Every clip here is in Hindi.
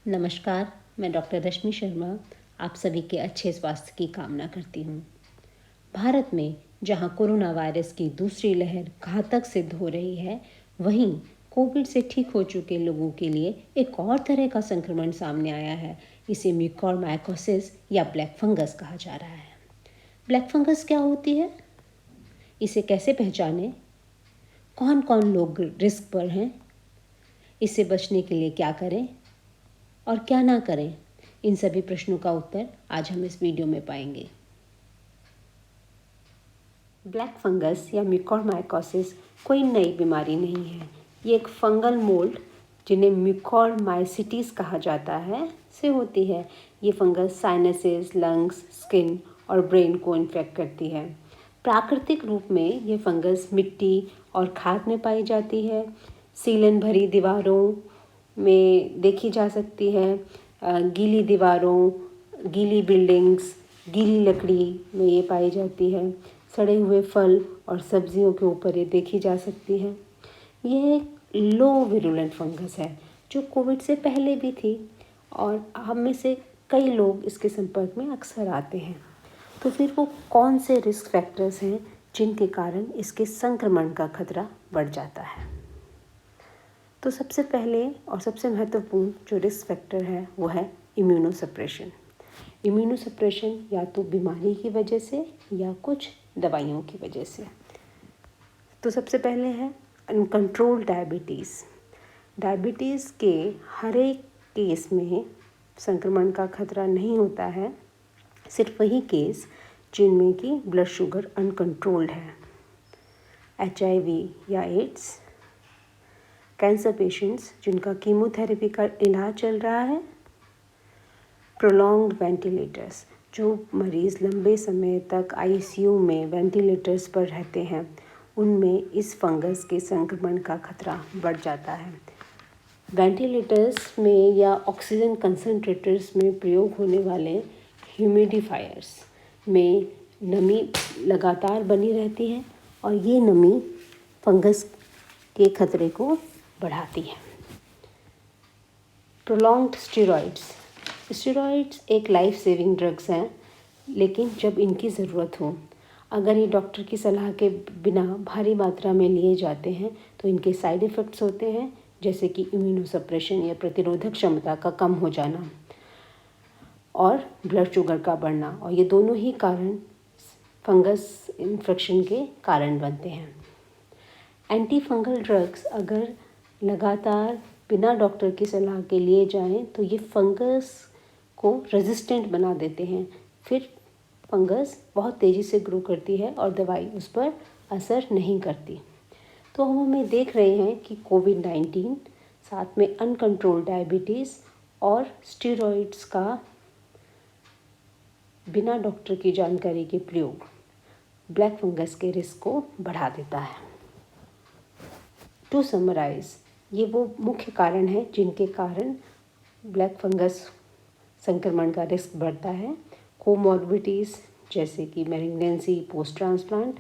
नमस्कार, मैं डॉक्टर रश्मि शर्मा आप सभी के अच्छे स्वास्थ्य की कामना करती हूँ। भारत में जहाँ कोरोना वायरस की दूसरी लहर घातक सिद्ध हो रही है, वहीं कोविड से ठीक हो चुके लोगों के लिए एक और तरह का संक्रमण सामने आया है। इसे म्यूकोरमाइकोसिस या ब्लैक फंगस कहा जा रहा है। ब्लैक फंगस क्या होती है? इसे कैसे पहचानें? कौन कौन लोग रिस्क पर हैं? इससे बचने के लिए क्या करें और क्या ना करें? इन सभी प्रश्नों का उत्तर आज हम इस वीडियो में पाएंगे। ब्लैक फंगस या म्यूकोरमाइकोसिस कोई नई बीमारी नहीं है। ये एक फंगल मोल्ड, जिन्हें म्यूकोरमाइसिटीज कहा जाता है, से होती है। ये फंगस साइनसेस, लंग्स, स्किन और ब्रेन को इन्फेक्ट करती है। प्राकृतिक रूप में ये फंगस मिट्टी और खाद में पाई जाती है। सीलन भरी दीवारों में देखी जा सकती है। गीली दीवारों, गीली बिल्डिंग्स, गीली लकड़ी में ये पाई जाती है। सड़े हुए फल और सब्जियों के ऊपर ये देखी जा सकती है। यह एक लो विरुलेंट फंगस है जो कोविड से पहले भी थी और हम में से कई लोग इसके संपर्क में अक्सर आते हैं। तो फिर वो कौन से रिस्क फैक्टर्स हैं जिनके कारण इसके संक्रमण का खतरा बढ़ जाता है? तो सबसे पहले और सबसे महत्वपूर्ण जो रिस्क फैक्टर है वो है इम्यूनोसप्रेशन। इम्यूनोसप्रेशन या तो बीमारी की वजह से या कुछ दवाइयों की वजह से। तो सबसे पहले है अनकंट्रोल्ड डायबिटीज़। डायबिटीज़ के हर एक केस में संक्रमण का खतरा नहीं होता है, सिर्फ वही केस जिनमें कि ब्लड शुगर अनकंट्रोल्ड है। HIV या एड्स, कैंसर पेशेंट्स जिनका कीमोथेरेपी का इलाज चल रहा है, प्रोलॉन्ग्ड वेंटिलेटर्स, जो मरीज़ लंबे समय तक ICU में वेंटिलेटर्स पर रहते हैं, उनमें इस फंगस के संक्रमण का खतरा बढ़ जाता है। वेंटिलेटर्स में या ऑक्सीजन कंसंट्रेटर्स में प्रयोग होने वाले ह्यूमिडिफायर्स में नमी लगातार बनी रहती है और ये नमी फंगस के खतरे को बढ़ाती है। प्रोलॉन्ग्ड स्टेरॉइड्स एक लाइफ सेविंग ड्रग्स हैं, लेकिन जब इनकी ज़रूरत हो, अगर ये डॉक्टर की सलाह के बिना भारी मात्रा में लिए जाते हैं तो इनके साइड इफ़ेक्ट्स होते हैं, जैसे कि इम्यूनोसप्रेशन या प्रतिरोधक क्षमता का कम हो जाना और ब्लड शुगर का बढ़ना, और ये दोनों ही कारण फंगस इन्फेक्शन के कारण बनते हैं। एंटी फंगल ड्रग्स अगर लगातार बिना डॉक्टर की सलाह के लिए जाएं तो ये फंगस को रेजिस्टेंट बना देते हैं। फिर फंगस बहुत तेज़ी से ग्रो करती है और दवाई उस पर असर नहीं करती। तो हम हमें देख रहे हैं कि कोविड-19 साथ में अनकंट्रोल्ड डायबिटीज़ और स्टेरॉइड्स का बिना डॉक्टर की जानकारी के प्रयोग ब्लैक फंगस के रिस्क को बढ़ा देता है। टू समराइज़, ये वो मुख्य कारण हैं जिनके कारण ब्लैक फंगस संक्रमण का रिस्क बढ़ता है। कोमॉर्बिडिटीज़ जैसे कि मैलिग्नेंसी, पोस्ट ट्रांसप्लांट,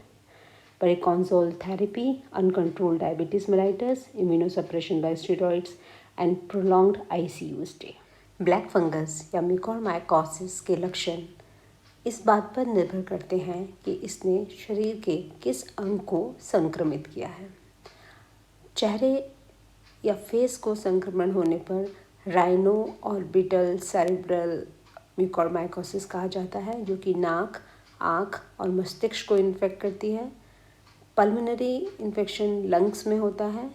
पेरिकॉन्सोल therapy, uncontrolled diabetes mellitus, immunosuppression by steroids and prolonged ICU stay. Black fungus या म्यूकोरमाइकोसिस के लक्षण इस बात पर निर्भर करते हैं कि इसने शरीर के किस अंग को संक्रमित किया है। चेहरे या फेस को संक्रमण होने पर राइनो ऑर्बिटल सेरेब्रल म्यूकोरमाइकोसिस कहा जाता है, जो कि नाक, आँख और मस्तिष्क को इन्फेक्ट करती है। पल्मोनरी इन्फेक्शन लंग्स में होता है।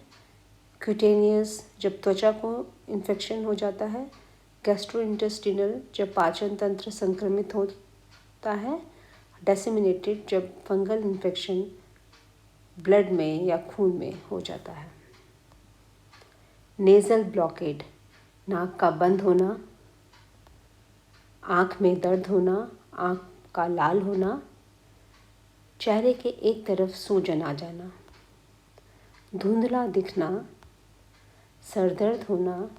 क्यूटेनियस जब त्वचा को इन्फेक्शन हो जाता है। गैस्ट्रोइंटेस्टिनल जब पाचन तंत्र संक्रमित होता है। डिसेमिनेटेड जब फंगल इन्फेक्शन ब्लड में या खून में हो जाता है। नेज़ल ब्लॉकेड, नाक का बंद होना, आँख में दर्द होना, आँख का लाल होना, चेहरे के एक तरफ सूजन आ जाना, धुंधला दिखना, सर दर्द होना,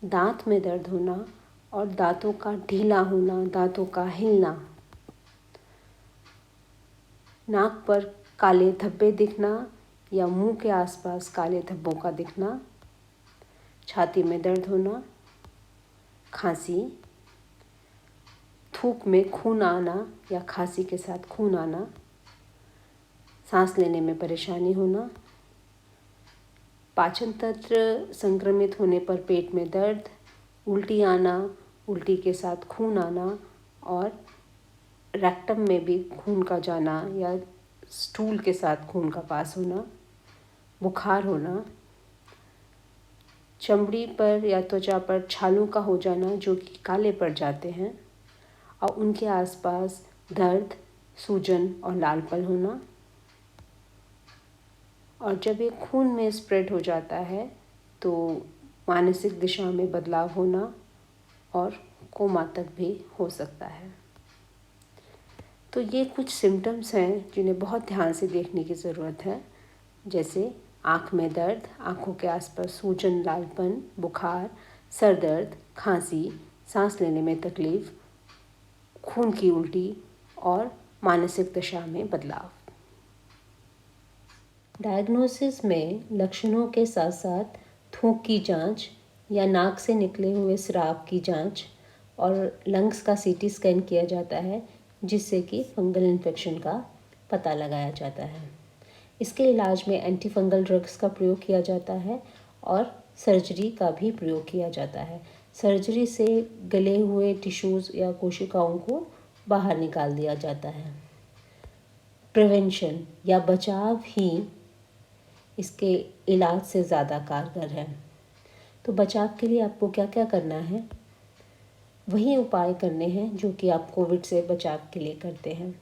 दांत में दर्द होना और दांतों का ढीला होना, दांतों का हिलना, नाक पर काले धब्बे दिखना या मुंह के आसपास काले धब्बों का दिखना, छाती में दर्द होना, खांसी, थूक में खून आना या खांसी के साथ खून आना, सांस लेने में परेशानी होना, पाचन तंत्र संक्रमित होने पर पेट में दर्द, उल्टी आना, उल्टी के साथ खून आना और रेक्टम में भी खून का जाना या स्टूल के साथ खून का पास होना, बुखार होना, चमड़ी पर या त्वचा पर छालों का हो जाना जो कि काले पड़ जाते हैं और उनके आसपास दर्द, सूजन और लालपन होना। और जब ये खून में स्प्रेड हो जाता है तो मानसिक दिशा में बदलाव होना और कोमा तक भी हो सकता है। तो ये कुछ सिम्टम्स हैं जिन्हें बहुत ध्यान से देखने की ज़रूरत है, जैसे आँख में दर्द, आँखों के आसपास सूजन, लालपन, बुखार, सर दर्द, खांसी, सांस लेने में तकलीफ, खून की उल्टी और मानसिक दशा में बदलाव। डायग्नोसिस में लक्षणों के साथ साथ थूक की जांच या नाक से निकले हुए स्राव की जांच और लंग्स का सीटी स्कैन किया जाता है, जिससे कि फंगल इन्फेक्शन का पता लगाया जाता है। इसके इलाज में एंटी फंगल ड्रग्स का प्रयोग किया जाता है और सर्जरी का भी प्रयोग किया जाता है। सर्जरी से गले हुए टिश्यूज़ या कोशिकाओं को बाहर निकाल दिया जाता है। प्रिवेंशन या बचाव ही इसके इलाज से ज़्यादा कारगर है। तो बचाव के लिए आपको क्या क्या करना है? वही उपाय करने हैं जो कि आप कोविड से बचाव के लिए करते हैं।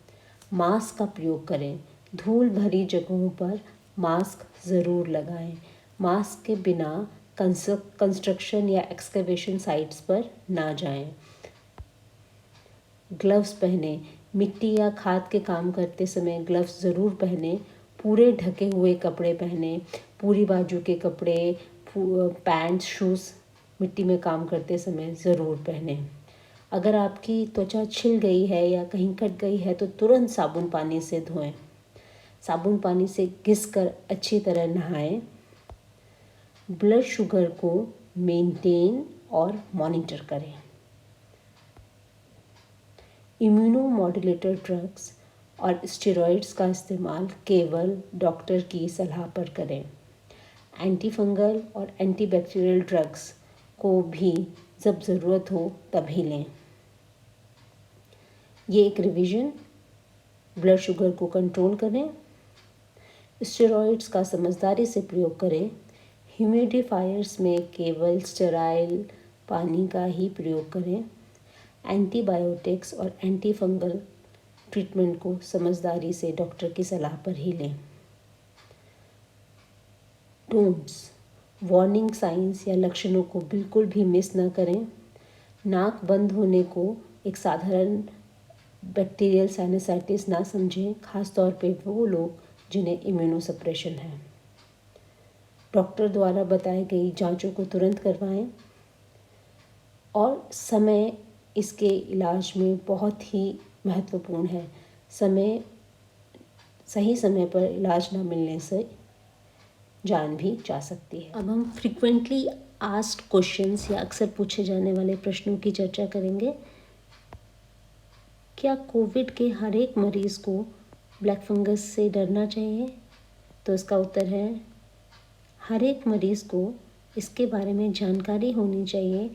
मास्क का प्रयोग करें, धूल भरी जगहों पर मास्क ज़रूर लगाएं। मास्क के बिना कंस्ट्रक्शन या एक्सकवेशन साइट्स पर ना जाएं। ग्लव्स पहने, मिट्टी या खाद के काम करते समय ग्लव्स ज़रूर पहने। पूरे ढके हुए कपड़े पहने, पूरी बाजू के कपड़े, पैंट्स, शूज़ मिट्टी में काम करते समय ज़रूर पहने। अगर आपकी त्वचा छिल गई है या कहीं कट गई है तो तुरंत साबुन पानी से धोएं। साबुन पानी से घिसकर अच्छी तरह नहाएं। ब्लड शुगर को मेंटेन और मॉनिटर करें। इम्यूनोमॉड्यूलेटर ड्रग्स और स्टेरॉइड्स का इस्तेमाल केवल डॉक्टर की सलाह पर करें। एंटी फंगल और एंटीबैक्टीरियल ड्रग्स को भी जब ज़रूरत हो तभी लें। ये एक रिवीजन, ब्लड शुगर को कंट्रोल करें, स्टेरॉइड्स का समझदारी से प्रयोग करें, ह्यूमिडिफायर्स में केवल स्टेराइल पानी का ही प्रयोग करें, एंटीबायोटिक्स और एंटी फंगल ट्रीटमेंट को समझदारी से डॉक्टर की सलाह पर ही लें। डोंट्स, वार्निंग साइंस या लक्षणों को बिल्कुल भी मिस ना करें। नाक बंद होने को एक साधारण बैक्टीरियल साइनसाइटिस ना समझें, खासतौर पे वो लोग जिन्हें इम्यूनोसप्रेशन है। डॉक्टर द्वारा बताई गई जांचों को तुरंत करवाएं और समय इसके इलाज में बहुत ही महत्वपूर्ण है। सही समय पर इलाज ना मिलने से जान भी जा सकती है। अब हम फ्रीक्वेंटली आस्क्ड क्वेश्चंस या अक्सर पूछे जाने वाले प्रश्नों की चर्चा करेंगे। क्या कोविड के हर एक मरीज़ को ब्लैक फंगस से डरना चाहिए? तो इसका उत्तर है हर एक मरीज़ को इसके बारे में जानकारी होनी चाहिए,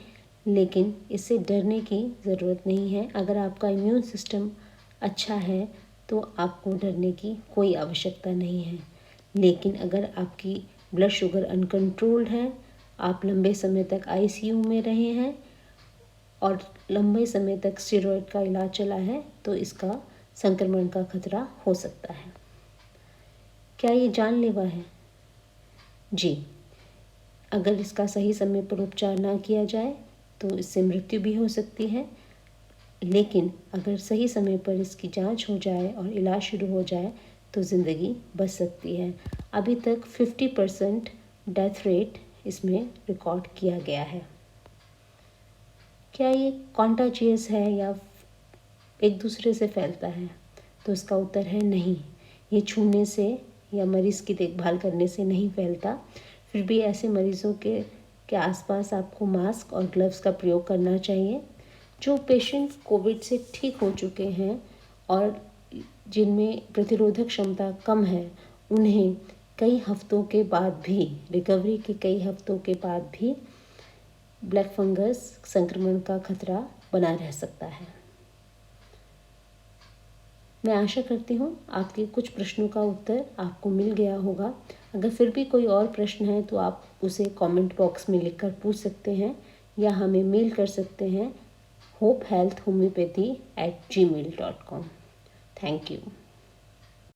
लेकिन इससे डरने की ज़रूरत नहीं है। अगर आपका इम्यून सिस्टम अच्छा है तो आपको डरने की कोई आवश्यकता नहीं है। लेकिन अगर आपकी ब्लड शुगर अनकंट्रोल्ड है, आप लंबे समय तक आईसीयू में रहे हैं और लंबे समय तक स्टेरॉइड का इलाज चला है, तो इसका संक्रमण का खतरा हो सकता है। क्या ये जानलेवा है? जी, अगर इसका सही समय पर उपचार ना किया जाए तो इससे मृत्यु भी हो सकती है, लेकिन अगर सही समय पर इसकी जांच हो जाए और इलाज शुरू हो जाए तो ज़िंदगी बच सकती है। अभी तक 50% डेथ रेट इसमें रिकॉर्ड किया गया है। क्या ये कॉन्टाजियस है या एक दूसरे से फैलता है? तो इसका उत्तर है नहीं। ये छूने से या मरीज़ की देखभाल करने से नहीं फैलता। फिर भी ऐसे मरीज़ों के के आसपास आपको मास्क और ग्लव्स का प्रयोग करना चाहिए। जो पेशेंट कोविड से ठीक हो चुके हैं और जिनमें प्रतिरोधक क्षमता कम है, उन्हें कई हफ्तों के बाद भी, रिकवरी के कई हफ्तों के बाद भी ब्लैक फंगस संक्रमण का खतरा बना रह सकता है। मैं आशा करती हूँ आपके कुछ प्रश्नों का उत्तर आपको मिल गया होगा। अगर फिर भी कोई और प्रश्न है तो आप उसे कमेंट बॉक्स में लिखकर पूछ सकते हैं या हमें मेल कर सकते हैं hopehealthhomeopathy@gmail.com। Thank you.